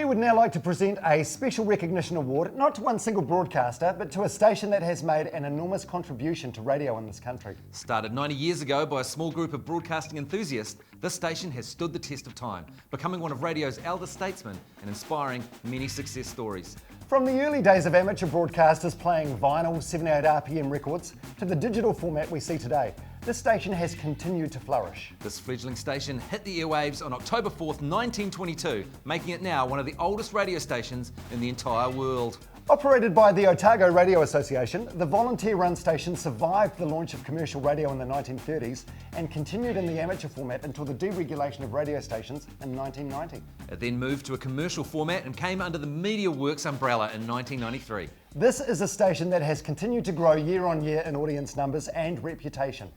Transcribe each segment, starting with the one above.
would now like to present a special recognition award, not to one single broadcaster, but to a station that has made an enormous contribution to radio in this country. Started 90 years ago by a small group of broadcasting enthusiasts, this station has stood the test of time, becoming one of radio's elder statesmen and inspiring many success stories. From the early days of amateur broadcasters playing vinyl 78 RPM records to the digital format we see today, this station has continued to flourish. This fledgling station hit the airwaves on October 4th, 1922, making it now one of the oldest radio stations in the entire world. Operated by the Otago Radio Association, the volunteer-run station survived the launch of commercial radio in the 1930s and continued in the amateur format until the deregulation of radio stations in 1990. It then moved to a commercial format and came under the Media Works umbrella in 1993. This is a station that has continued to grow year on year in audience numbers and reputation.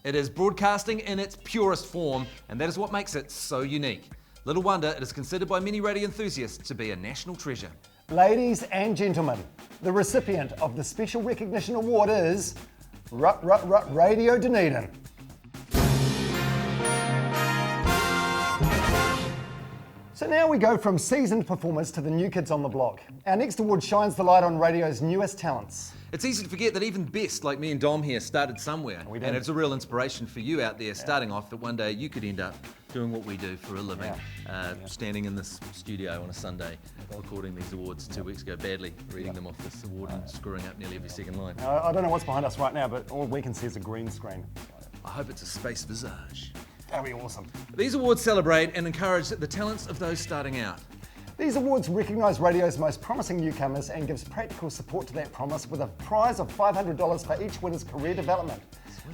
It is broadcasting in its purest form, and that is what makes it so unique. Little wonder it is considered by many radio enthusiasts to be a national treasure. Ladies and gentlemen, the recipient of the Special Recognition Award is Radio Dunedin. So now we go from seasoned performers to the new kids on the block. Our next award shines the light on radio's newest talents. It's easy to forget that even Best, like me and Dom here, started somewhere. We did. And it's a real inspiration for you out there starting off that one day you could end up doing what we do for a living. Standing in this studio on a Sunday, recording these awards 2 weeks ago, badly reading them off this award and screwing up nearly every second line. I don't know what's behind us right now, but all we can see is a green screen. I hope it's a space visage. That'd be awesome. These awards celebrate and encourage the talents of those starting out. These awards recognise radio's most promising newcomers and gives practical support to that promise with a prize of $500 for each winner's career development.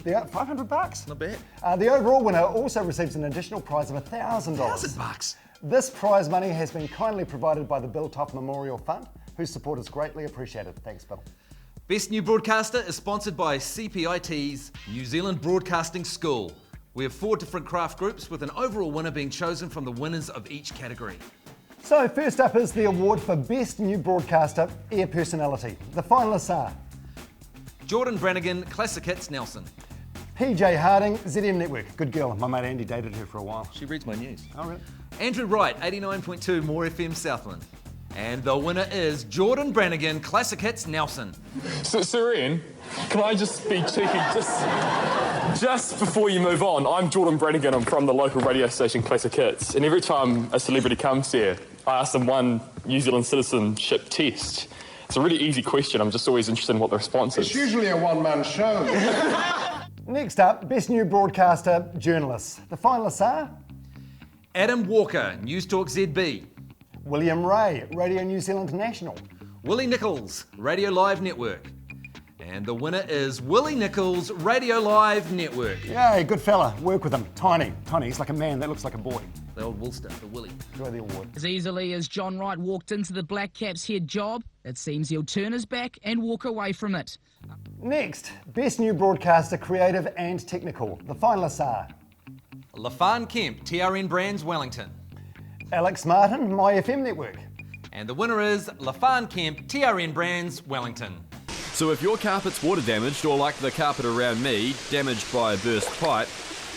The $500? Not bad. The overall winner also receives an additional prize of $1,000. $1,000? This prize money has been kindly provided by the Bill Toff Memorial Fund, whose support is greatly appreciated. Thanks, Bill. Best New Broadcaster is sponsored by CPIT's New Zealand Broadcasting School. We have 4 different craft groups with an overall winner being chosen from the winners of each category. So first up is the award for Best New Broadcaster Air Personality. The finalists are Jordan Brannigan, Classic Hits, Nelson. PJ Harding, ZM Network. Good girl. My mate Andy dated her for a while. She reads my news. Oh, really? Andrew Wright, 89.2 More FM Southland. And the winner is Jordan Brannigan, Classic Hits, Nelson. So, Serene, can I just be cheeky just before you move on? I'm Jordan Brannigan. I'm from the local radio station Classic Hits. And every time a celebrity comes here, I ask them one New Zealand citizenship test. It's a really easy question. I'm just always interested in what the response is. It's usually a one-man show. Next up, Best New Broadcaster Journalists. The finalists are Adam Walker, News Talk ZB. William Ray, Radio New Zealand National. Willie Nichols, Radio Live Network. And the winner is Willie Nichols, Radio Live Network. Yay, good fella. Work with him. Tiny. He's like a man that looks like a boy. The old Woolster, the Willie. Enjoy the award. As easily as John Wright walked into the Black Caps head job, it seems he'll turn his back and walk away from it. Next, Best New Broadcaster Creative and Technical. The finalists are LaFan Kemp, TRN Brands, Wellington. Alex Martin, My FM Network. And the winner is LaFan Kemp, TRN Brands, Wellington. So if your carpet's water damaged, or like the carpet around me, damaged by a burst pipe,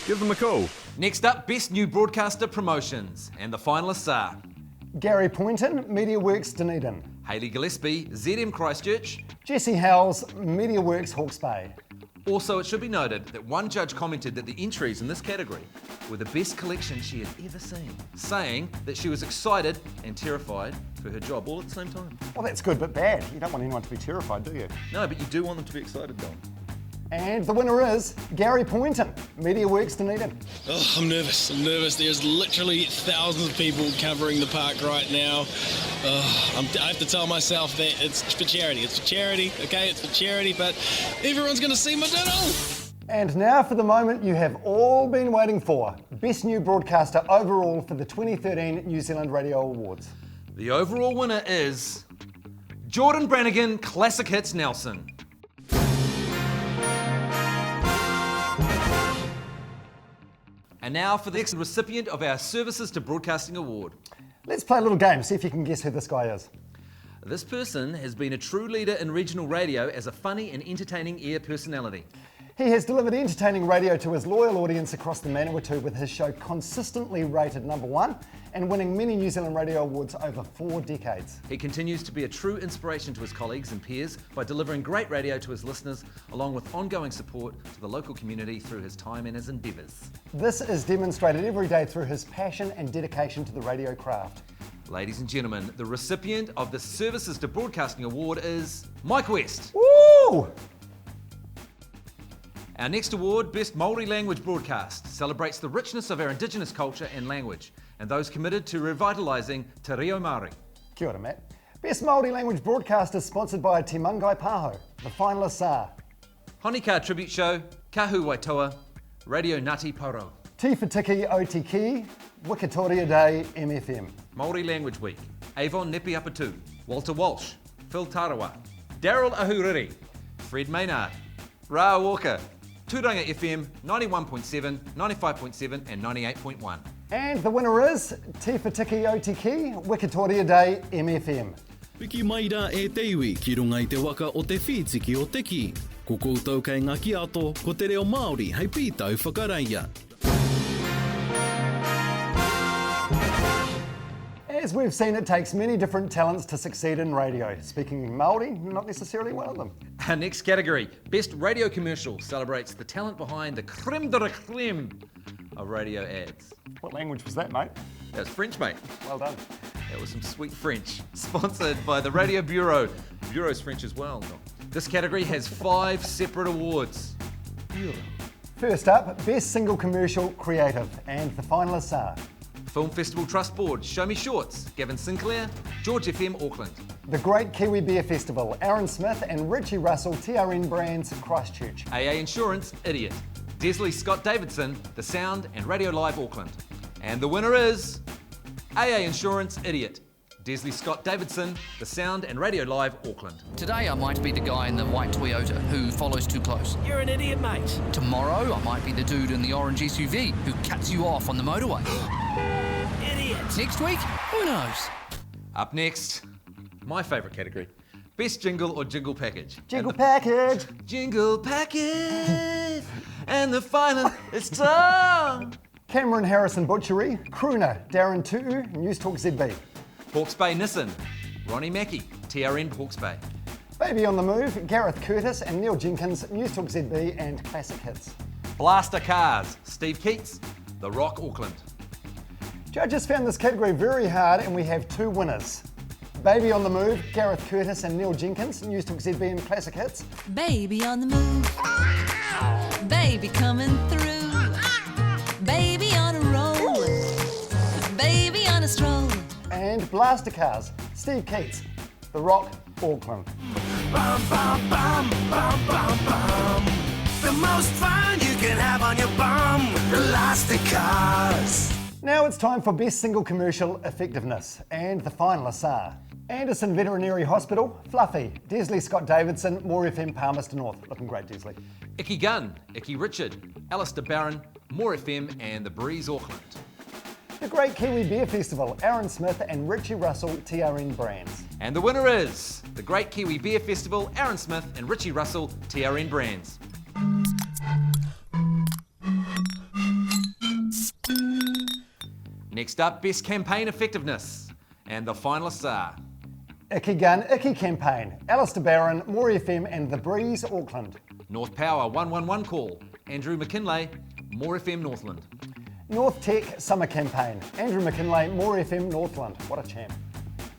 give them a call. Next up, Best New Broadcaster Promotions. And the finalists are Gary Poynton, MediaWorks Dunedin. Hayley Gillespie, ZM Christchurch. Jesse Howells, MediaWorks Hawke's Bay. Also, it should be noted that one judge commented that the entries in this category were the best collection she had ever seen, saying that she was excited and terrified for her job all at the same time. Well, that's good, but bad. You don't want anyone to be terrified, do you? No, but you do want them to be excited, Dom. And the winner is Gary Poynton, MediaWorks Dunedin. Oh, I'm nervous. There's literally thousands of people covering the park right now. I have to tell myself that it's for charity. It's for charity, okay? It's for charity, but everyone's going to see my doodle. And now for the moment you have all been waiting for. Best New Broadcaster overall for the 2013 New Zealand Radio Awards. The overall winner is Jordan Brannigan, Classic Hits, Nelson. And now for the next recipient of our Services to Broadcasting Award. Let's play a little game, see if you can guess who this guy is. This person has been a true leader in regional radio as a funny and entertaining air personality. He has delivered entertaining radio to his loyal audience across the Manawatu, with his show consistently rated #1 and winning many New Zealand Radio Awards over 4 decades. He continues to be a true inspiration to his colleagues and peers by delivering great radio to his listeners, along with ongoing support to the local community through his time and his endeavours. This is demonstrated every day through his passion and dedication to the radio craft. Ladies and gentlemen, the recipient of the Services to Broadcasting Award is Mike West. Woo! Our next award, Best Māori Language Broadcast, celebrates the richness of our Indigenous culture and language, and those committed to revitalising Te Reo Māori. Kia ora, Matt. Best Māori Language Broadcast is sponsored by Te Mangai Pāho. The finalists are Honika Tribute Show, Kahu Waitoa, Radio Ngāti Porou. Tīwhitiki o Te Ki, Wikitoria Day, MFM. Māori Language Week, Avon Nepi Apatu, Walter Walsh, Phil Tarawa, Daryl Ahuriri, Fred Maynard, Ra Walker, Tūranga FM 91.7, 95.7 and 98.1. And the winner is Tīwhitiki o Te Ki, Wikitoria Day, MFM. Piki mai rā e te iwi ki runga i te waka o te whitiki o te ki. Ko koutou kei ngaki ato, ko te reo Māori hei pītau whakaraia. As we've seen, it takes many different talents to succeed in radio. Speaking Māori, not necessarily one of them. Our next category, Best Radio Commercial, celebrates the talent behind the creme de la creme of radio ads. What language was that, mate? That was French, mate. Well done. That was some sweet French. Sponsored by the Radio Bureau. Bureau's French as well. This category has 5 separate awards. First up, Best Single Commercial Creative, and the finalists are Film Festival Trust Board, Show Me Shorts, Gavin Sinclair, George FM Auckland. The Great Kiwi Beer Festival, Aaron Smith and Richie Russell, TRN Brands, Christchurch. AA Insurance, Idiot. Desley Scott Davidson, The Sound and Radio Live Auckland. And the winner is AA Insurance, Idiot. Desley Scott Davidson, The Sound and Radio Live Auckland. Today I might be the guy in the white Toyota who follows too close. You're an idiot, mate. Tomorrow I might be the dude in the orange SUV who cuts you off on the motorway. Idiot. Next week, who knows? Up next, my favourite category, Best Jingle or Jingle Package. Jingle Package! Jingle Package! And the final is time! Cameron Harrison Butchery, Crooner, Darren Tu'u, News Talk ZB. Hawke's Bay Nissan, Ronnie Mackie, TRN Hawke's Bay. Baby on the Move, Gareth Curtis and Neil Jenkins, News Talk ZB and Classic Hits. Blaster Cars, Steve Keats, The Rock Auckland. Judges found this category very hard and we have 2 winners. Baby on the Move, Gareth Curtis and Neil Jenkins, News Talk ZB and Classic Hits. Baby on the move, baby coming through, baby on a roll, baby on a stroll. And Blaster Cars, Steve Keats, The Rock, Auckland. Bum, bum, bum, bum, bum, bum. The most fun you can have on your bum. Elastic Cars. Now it's time for Best Single Commercial Effectiveness, and the finalists are Anderson Veterinary Hospital, Fluffy, Desley Scott Davidson, More FM Palmerston North. Looking great, Desley. Icky Gunn, Icky Richard, Alistair Barron, More FM and The Breeze Auckland. The Great Kiwi Beer Festival, Aaron Smith and Richie Russell, TRN Brands. And the winner is the Great Kiwi Beer Festival, Aaron Smith and Richie Russell, TRN Brands. Next up, Best Campaign Effectiveness. And the finalists are Icky Gun, Icky Campaign, Alistair Barron, More FM and The Breeze Auckland. North Power 111 Call, Andrew McKinlay, More FM Northland. North Tech Summer Campaign, Andrew McKinlay, More FM Northland. What a champ.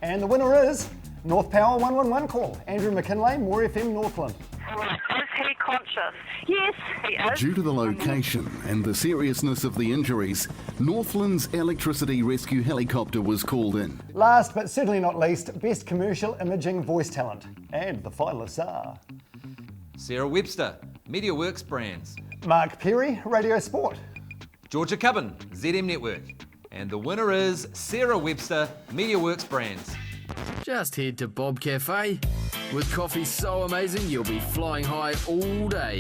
And the winner is North Power 111 Call, Andrew McKinlay, More FM Northland. Is he conscious? Yes, he is. Due to the location and the seriousness of the injuries, Northland's electricity rescue helicopter was called in. Last but certainly not least, Best Commercial Imaging Voice Talent. And the finalists are Sarah Webster, MediaWorks Brands. Mark Perry, Radio Sport. Georgia Cubbin, ZM Network. And the winner is Sarah Webster, MediaWorks Brands. Just head to Bob Cafe. With coffee so amazing you'll be flying high all day.